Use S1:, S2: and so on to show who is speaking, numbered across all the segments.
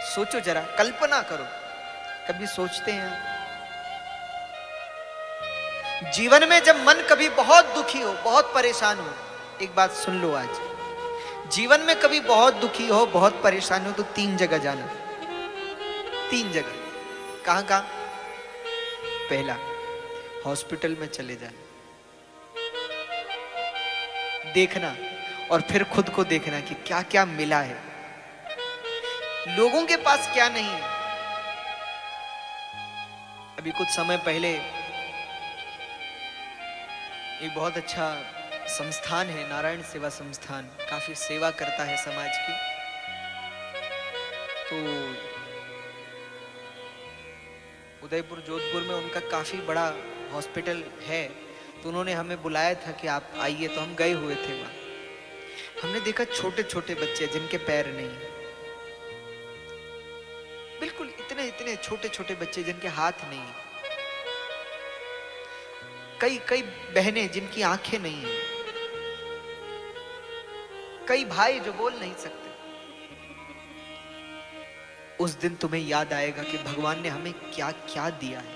S1: सोचो जरा, कल्पना करो, कभी सोचते हैं? जीवन में जब मन कभी बहुत दुखी हो, बहुत परेशान हो, एक बात सुन लो आज, जीवन में कभी बहुत दुखी हो, बहुत परेशान हो, तो 3 जगह जाना। 3 जगह। कहां कहां? पहला, हॉस्पिटल में चले जाना, देखना, और फिर खुद को देखना कि क्या क्या मिला है, लोगों के पास क्या नहीं है। अभी कुछ समय पहले एक बहुत अच्छा संस्थान है, नारायण सेवा संस्थान, काफी सेवा करता है समाज की। तो उदयपुर जोधपुर में उनका काफी बड़ा हॉस्पिटल है, तो उन्होंने हमें बुलाया था कि आप आइए, तो हम गए हुए थे वहां। हमने देखा छोटे छोटे बच्चे जिनके पैर नहीं, बिल्कुल इतने इतने छोटे छोटे बच्चे जिनके हाथ नहीं, कई कई बहनें जिनकी आंखें नहीं है, कई भाई जो बोल नहीं सकते। उस दिन तुम्हें याद आएगा कि भगवान ने हमें क्या क्या दिया है,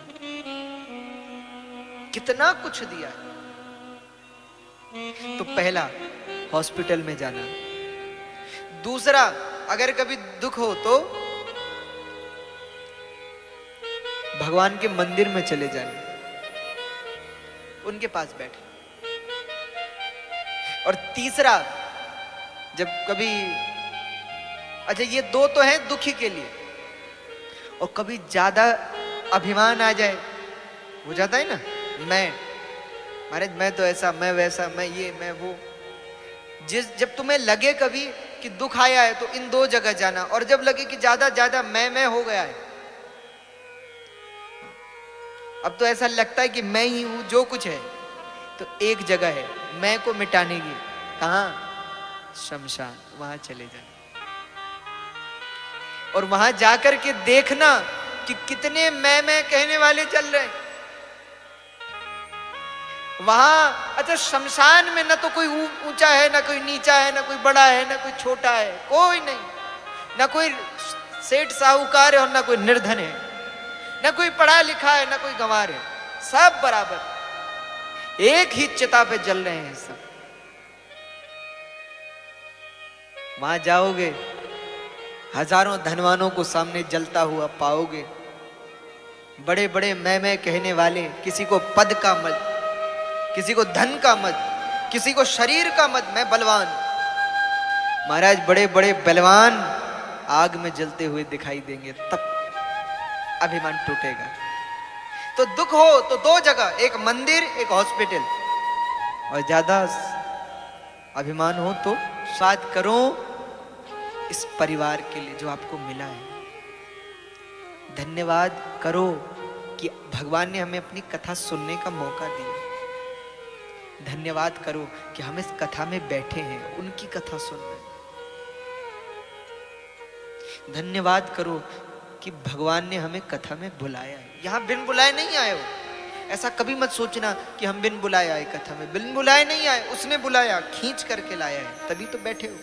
S1: कितना कुछ दिया है। तो पहला, हॉस्पिटल में जाना। दूसरा, अगर कभी दुख हो तो भगवान के मंदिर में चले जाना, उनके पास बैठे। और तीसरा, जब कभी, अच्छा ये 2 तो हैं दुखी के लिए, और कभी ज्यादा अभिमान आ जाए, हो जाता है ना, मैं महाराज, मैं तो ऐसा, मैं वैसा, मैं ये, मैं वो। जब तुम्हें लगे कभी कि दुख आया है, तो इन 2 जगह जाना। और जब लगे कि ज्यादा ज्यादा मैं हो गया है, अब तो ऐसा लगता है कि मैं ही हूं जो कुछ है, तो एक जगह है मैं को मिटाने की। कहां? शमशान। वहां चले जाना, और वहां जाकर के देखना कि कितने मैं कहने वाले चल रहे हैं वहां। अच्छा, शमशान में ना तो कोई ऊंचा है, ना कोई नीचा है, ना कोई बड़ा है, ना कोई छोटा है, कोई नहीं, ना कोई सेठ साहूकार है और ना कोई निर्धन है, ना कोई पढ़ा लिखा है, ना कोई गंवार है, सब बराबर एक ही चिता पे जल रहे हैं सब। वहां जाओगे, हजारों धनवानों को सामने जलता हुआ पाओगे, बड़े बड़े मैं कहने वाले, किसी को पद का मत, किसी को धन का मत, किसी को शरीर का मत, मैं बलवान। महाराज, बड़े बड़े बलवान आग में जलते हुए दिखाई देंगे, तब अभिमान टूटेगा। तो दुख हो तो 2 जगह, एक मंदिर, एक हॉस्पिटल। और ज्यादा अभिमान हो तो शायद करो इस परिवार के लिए जो आपको मिला है। धन्यवाद करो कि भगवान ने हमें अपनी कथा सुनने का मौका दिया। धन्यवाद करो कि हम इस कथा में बैठे हैं, उनकी कथा सुन रहे हैं। धन्यवाद करो कि भगवान ने हमें कथा में बुलाया है। यहां बिन बुलाए नहीं आए हो, ऐसा कभी मत सोचना कि हम बिन बुलाए आए कथा में। बिन बुलाए नहीं आए, उसने बुलाया, खींच करके लाया है, तभी तो बैठे हो।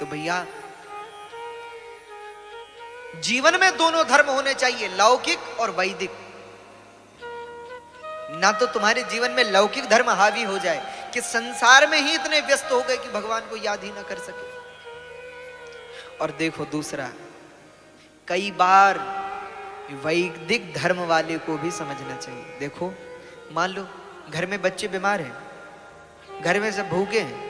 S1: तो भैया, जीवन में दोनों धर्म होने चाहिए, लौकिक और वैदिक। ना तो तुम्हारे जीवन में लौकिक धर्म हावी हो जाए कि संसार में ही इतने व्यस्त हो गए कि भगवान को याद ही ना कर सके। और देखो दूसरा, कई बार वैदिक धर्म वाले को भी समझना चाहिए। देखो, मान लो घर में बच्चे बीमार हैं, घर में सब भूखे हैं,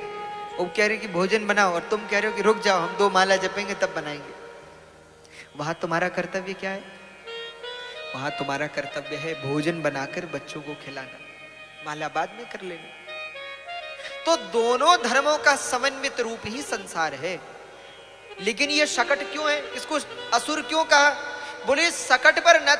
S1: वो कह रहे कि भोजन बनाओ, और तुम कह रहे हो कि रुक जाओ, हम 2 माला जपेंगे तब बनाएंगे। वहां तुम्हारा कर्तव्य क्या है? वहां तुम्हारा कर्तव्य है भोजन बनाकर बच्चों को खिलाना, माला बाद में कर लेना। तो दोनों धर्मों का समन्वित रूप ही संसार है। लेकिन ये शकट क्यों है? इसको असुर क्यों कहा? बोले, सकट पर न तो